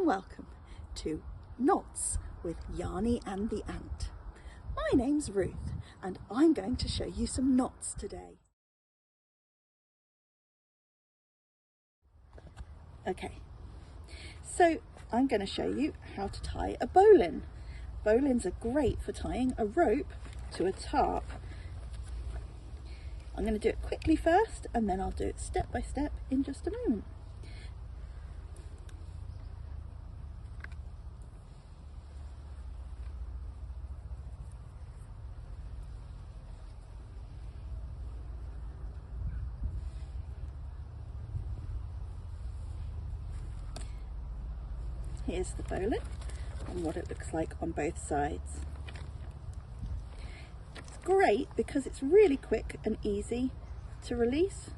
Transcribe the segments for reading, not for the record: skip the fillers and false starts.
and welcome to Knots with Yarny and the Ant. My name's Ruth and I'm going to show you some knots today. Okay, so I'm going to show you how to tie a bowline. Bowlines are great for tying a rope to a tarp. I'm going to do it quickly first and then I'll do it step by step in just a moment. Here's the bowline and what it looks like on both sides. It's great because it's really quick and easy to release.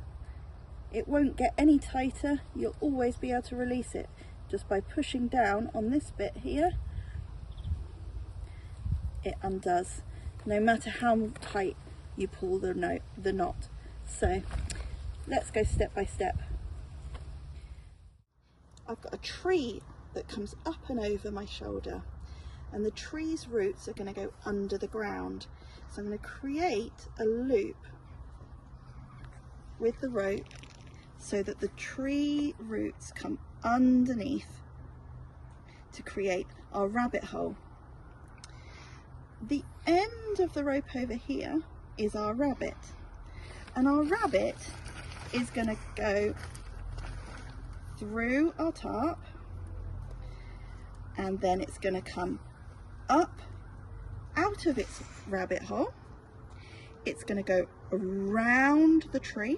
It won't get any tighter. You'll always be able to release it just by pushing down on this bit here. It undoes no matter how tight you pull the knot. So let's go step by step. I've got a tree that comes up and over my shoulder, and the tree's roots are going to go under the ground. So I'm going to create a loop with the rope so that the tree roots come underneath to create our rabbit hole. The end of the rope over here is our rabbit, and our rabbit is going to go through our tarp, and then it's going to come up out of its rabbit hole. It's going to go around the tree,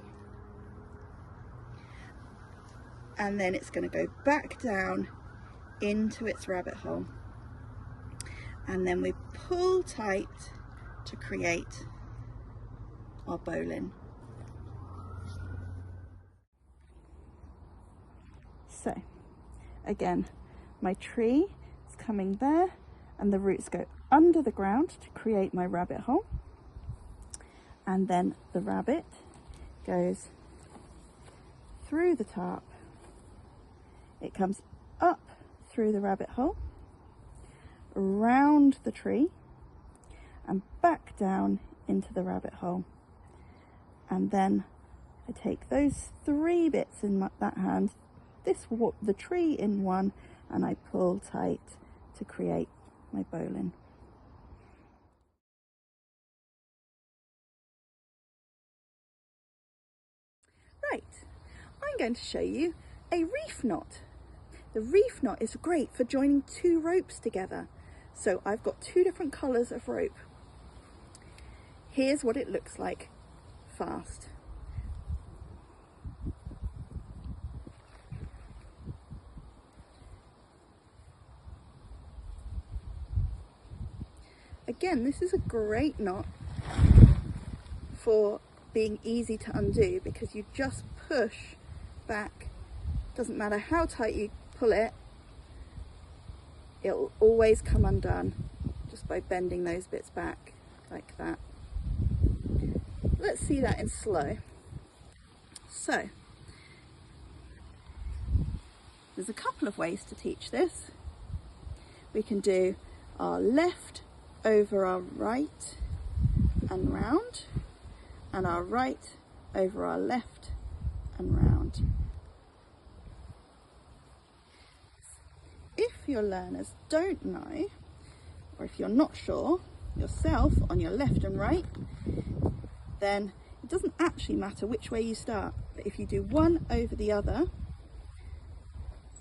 and then it's going to go back down into its rabbit hole, and then we pull tight to create our bowline. So again, my tree is coming there and the roots go under the ground to create my rabbit hole, and then the rabbit goes through the tarp. It comes up through the rabbit hole, around the tree and back down into the rabbit hole, and then I take those three bits in that hand, the tree in one, and I pull tight to create my bowline. Right, I'm going to show you a reef knot. The reef knot is great for joining two ropes together. So I've got two different colours of rope. Here's what it looks like fast. Again, this is a great knot for being easy to undo because you just push back. Doesn't matter how tight you pull it, it'll always come undone just by bending those bits back like that. Let's see that in slow. So there's a couple of ways to teach this. We can do our left over our right and round, and our right over our left and round. If your learners don't know, or if you're not sure yourself on your left and right, then it doesn't actually matter which way you start. But if you do one over the other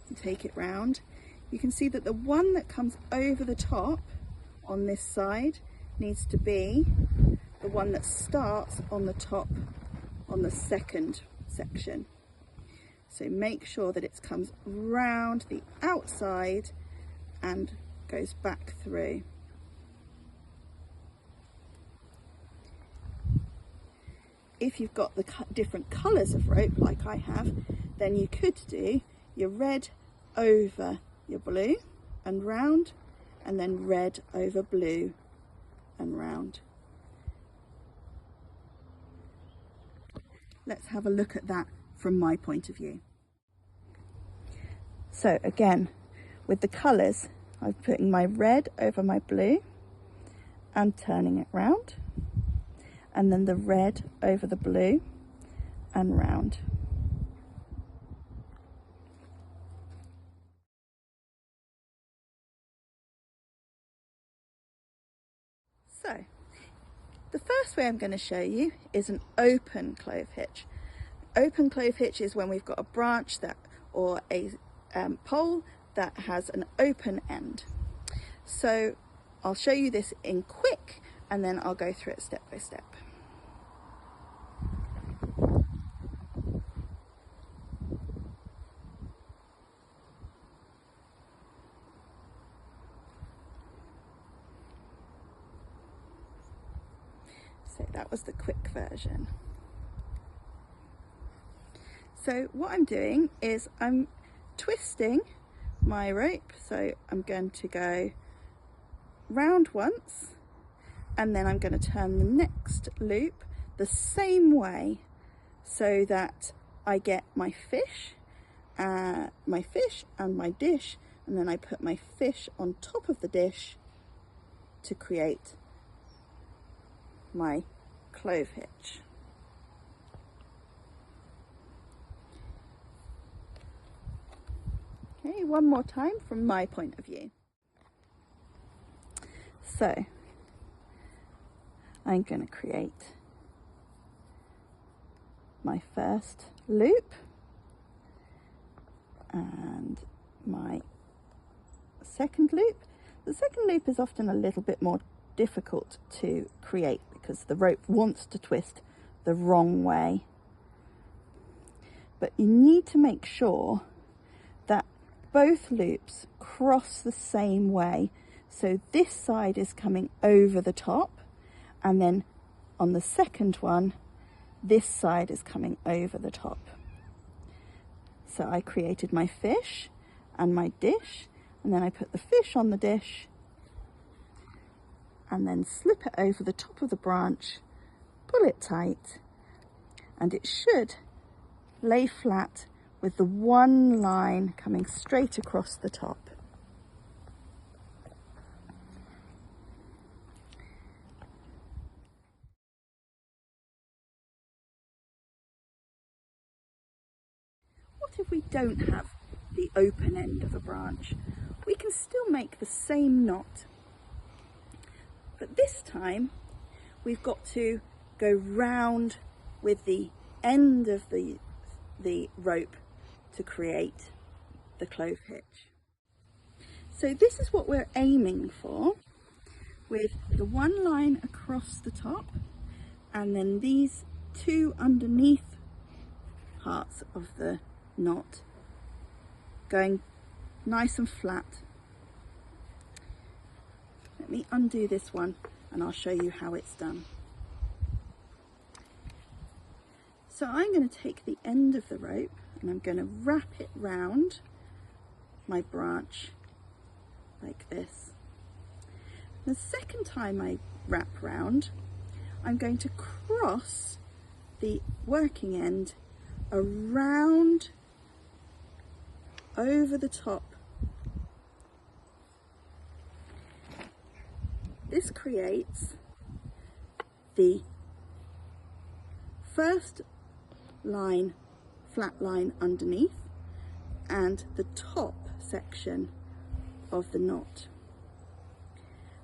and take it round, you can see that the one that comes over the top on this side needs to be the one that starts on the top on the second section. So make sure that it comes round the outside and goes back through. If you've got the different colours of rope like I have, then you could do your red over your blue and round, and then red over blue and round. Let's have a look at that from my point of view. So again, with the colours. I'm putting my red over my blue and turning it round, and then the red over the blue and round. So the first way I'm going to show you is an open clove hitch. Open clove hitch is when we've got a branch that, or a pole that has an open end. So I'll show you this in quick and then I'll go through it step by step. So that was the quick version. So what I'm doing is I'm twisting my rope. So I'm going to go round once, and then I'm going to turn the next loop the same way so that I get my fish and my dish, and then I put my fish on top of the dish to create my clove hitch. Okay, one more time from my point of view. So I'm going to create my first loop and my second loop. The second loop is often a little bit more difficult to create because the rope wants to twist the wrong way. But you need to make sure that both loops cross the same way. So this side is coming over the top, and then on the second one, this side is coming over the top. So I created my fish and my dish, and then I put the fish on the dish and then slip it over the top of the branch, pull it tight, and it should lay flat with the one line coming straight across the top. What if we don't have the open end of a branch? We can still make the same knot, but this time we've got to go round with the end of the rope to create the clove hitch. So this is what we're aiming for, with the one line across the top and then these two underneath parts of the knot going nice and flat. Let me undo this one and I'll show you how it's done. So I'm going to take the end of the rope and I'm going to wrap it round my branch like this. The second time I wrap round, I'm going to cross the working end around over the top. This creates the first line, flat line underneath, and the top section of the knot.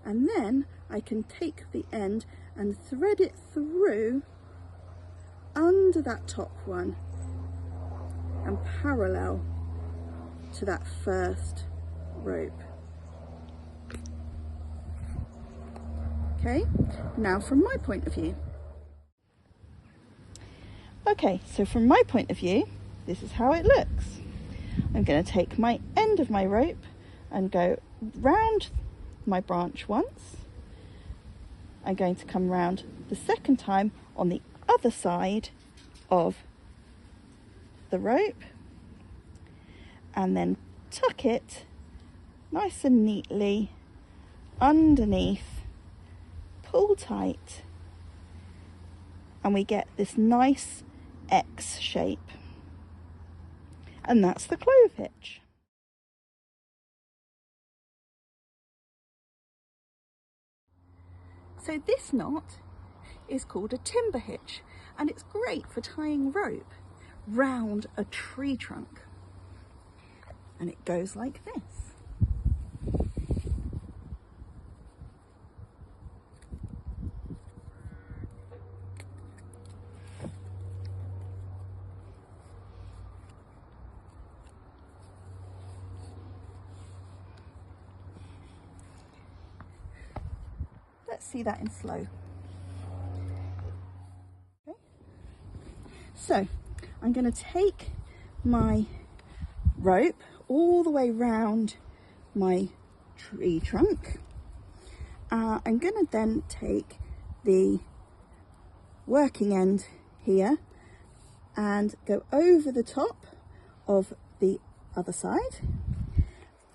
And then I can take the end and thread it through under that top one and parallel to that first rope. Okay, now from my point of view. Okay, so from my point of view, this is how it looks. I'm going to take my end of my rope and go round my branch once. I'm going to come round the second time on the other side of the rope and then tuck it nice and neatly underneath, pull tight, and we get this nice X shape. And that's the clove hitch. So this knot is called a timber hitch, and it's great for tying rope round a tree trunk. And it goes like this. Let's see that in slow. Okay. So I'm going to take my rope all the way round my tree trunk. I'm going to then take the working end here and go over the top of the other side,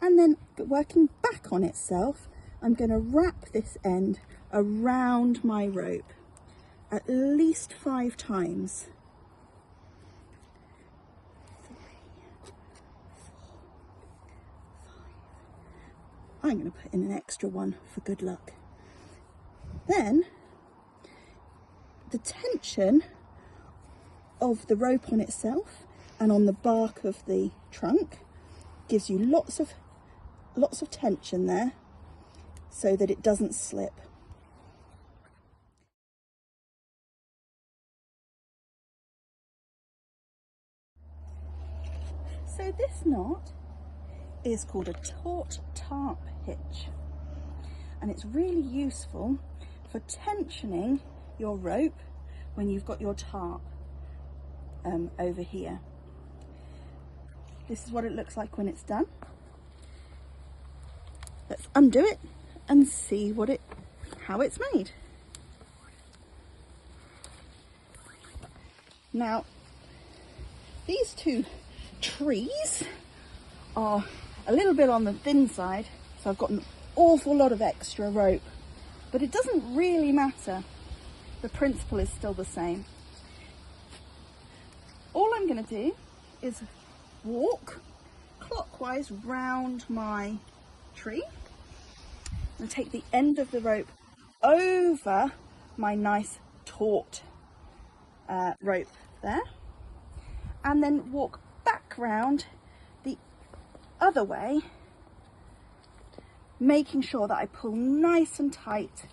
and then working back on itself, I'm going to wrap this end around my rope at least 5 times. 3, 4, 5. I'm going to put in an extra one for good luck. Then the tension of the rope on itself and on the bark of the trunk gives you lots of tension there, so that it doesn't slip. So this knot is called a taut tarp hitch, and it's really useful for tensioning your rope when you've got your tarp over here. This is what it looks like when it's done. Let's undo it and see how it's made. Now, these 2 trees are a little bit on the thin side, so I've got an awful lot of extra rope, but it doesn't really matter. The principle is still the same. All I'm going to do is walk clockwise round my tree. I'm going to take the end of the rope over my nice taut rope there, and then walk back round the other way, making sure that I pull nice and tight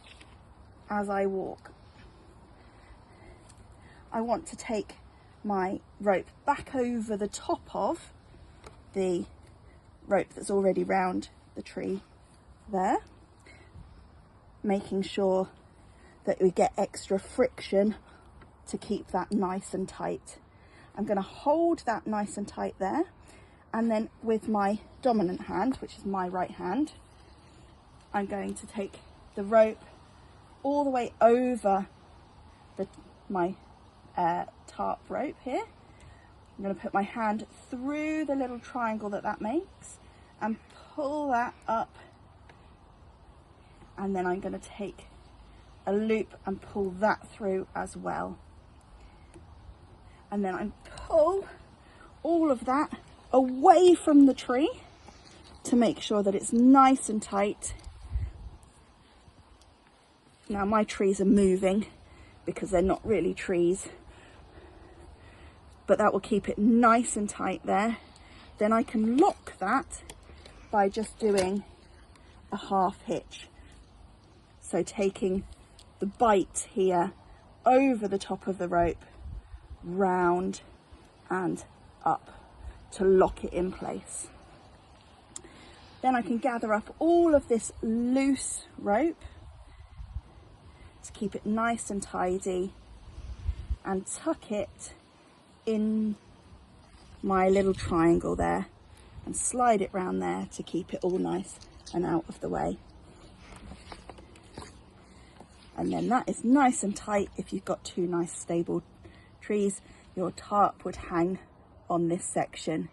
as I walk. I want to take my rope back over the top of the rope that's already round the tree there, making sure that we get extra friction to keep that nice and tight. I'm going to hold that nice and tight there, and then with my dominant hand, which is my right hand, I'm going to take the rope all the way over my tarp rope here. I'm going to put my hand through the little triangle that makes and pull that up, and then I'm going to take a loop and pull that through as well, and then I pull all of that away from the tree to make sure that it's nice and tight. Now my trees are moving because they're not really trees, but that will keep it nice and tight there. Then I can lock that by just doing a half hitch. So taking the bight here over the top of the rope, round and up to lock it in place. Then I can gather up all of this loose rope to keep it nice and tidy and tuck it in my little triangle there and slide it round there to keep it all nice and out of the way. And then that is nice and tight. If you've got 2 nice stable trees, your tarp would hang on this section.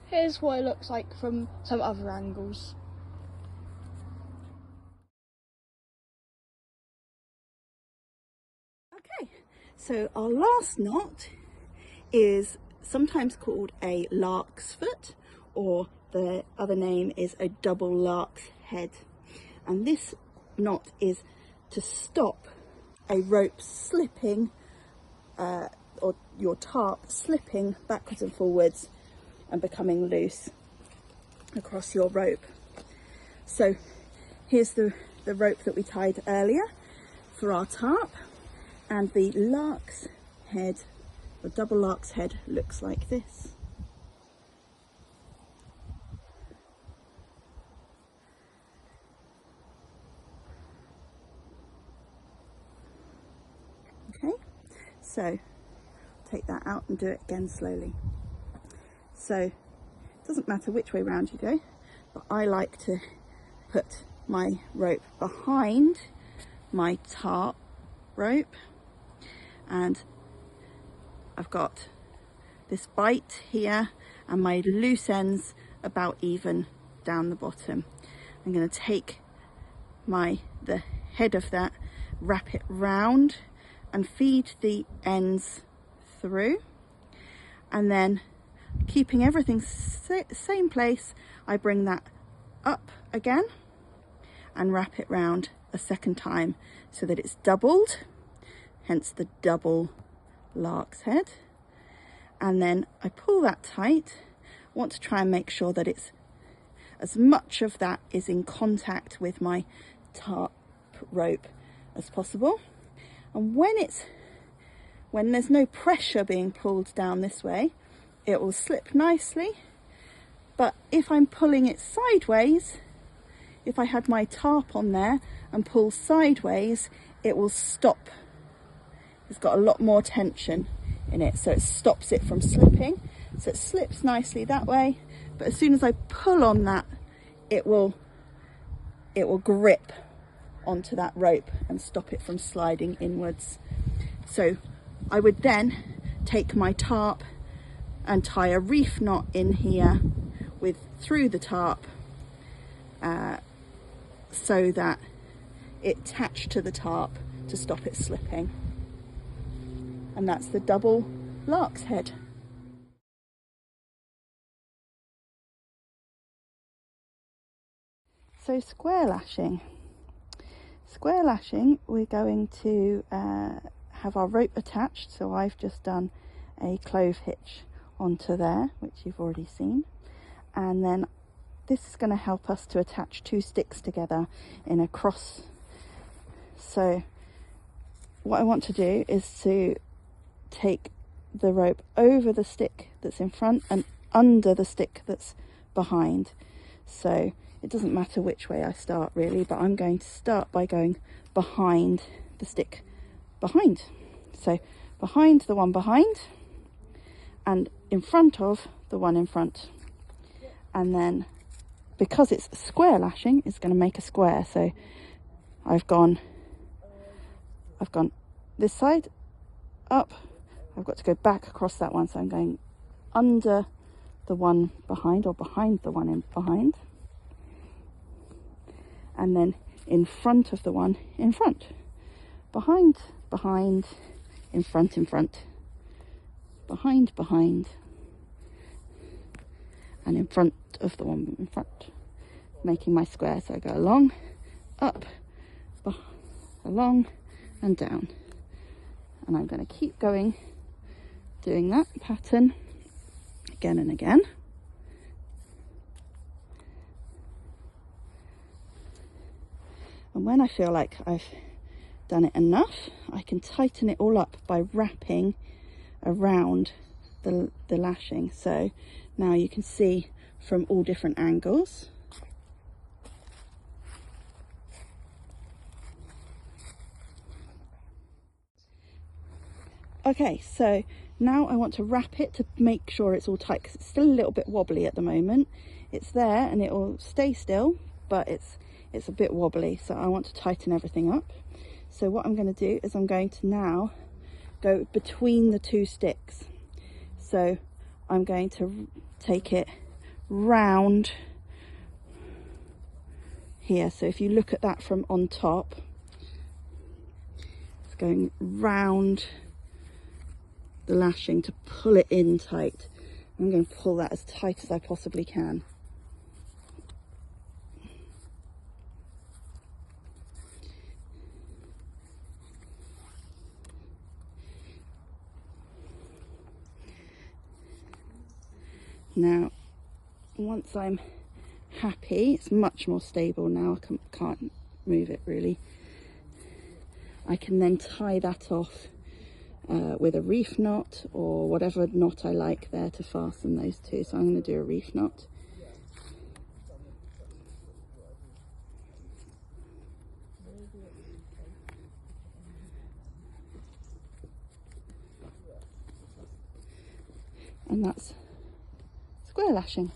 Here's what it looks like from some other angles. Okay, so our last knot is sometimes called a lark's foot, or the other name is a double lark's head. And this knot is to stop a rope slipping or your tarp slipping backwards and forwards and becoming loose across your rope. So here's the rope that we tied earlier for our tarp, and the lark's head, the double lark's head, looks like this. Okay, so take that out and do it again slowly. So it doesn't matter which way round you go, but I like to put my rope behind my tarp rope, and I've got this bite here and my loose ends about even down the bottom. I'm going to take the head of that, wrap it round and feed the ends through, and then keeping everything same place, I bring that up again and wrap it round a second time so that it's doubled, hence the double lark's head. And then I pull that tight. I want to try and make sure that it's as much of that is in contact with my tarp rope as possible. And when there's no pressure being pulled down this way, it will slip nicely. But if I'm pulling it sideways, if I had my tarp on there and pull sideways, it will stop. It's got a lot more tension in it, so it stops it from slipping. So it slips nicely that way, but as soon as I pull on that, it will grip onto that rope and stop it from sliding inwards. So I would then take my tarp and tie a reef knot in here through the tarp, so that it attached to the tarp to stop it slipping. And that's the double lark's head. So square lashing. Square lashing, we're going to have our rope attached. So I've just done a clove hitch onto there, which you've already seen. And then this is going to help us to attach two sticks together in a cross. So what I want to do is to take the rope over the stick that's in front and under the stick that's behind. So it doesn't matter which way I start really, but I'm going to start by going behind the stick behind. So behind the one behind and in front of the one in front. And then because it's square lashing, it's going to make a square. So I've gone this side up, I've got to go back across that one, so I'm going under the one behind, or behind the one in behind, and then in front of the one in front, behind, behind, in front, behind, behind, and in front of the one in front, making my square. So I go along, up, along and down, and I'm going to keep going doing that pattern again and again. And when I feel like I've done it enough, I can tighten it all up by wrapping around the lashing. So now you can see from all different angles. Okay, so now I want to wrap it to make sure it's all tight, because it's still a little bit wobbly at the moment. It's there and it will stay still, but it's a bit wobbly, so I want to tighten everything up. So what I'm going to do is I'm going to now go between the two sticks. So I'm going to take it round here. So if you look at that from on top, it's going round the lashing to pull it in tight. I'm going to pull that as tight as I possibly can. Now, once I'm happy, it's much more stable now, I can't move it really. I can then tie that off with a reef knot or whatever knot I like there to fasten those two. So I'm going to do a reef knot. And that's square lashing.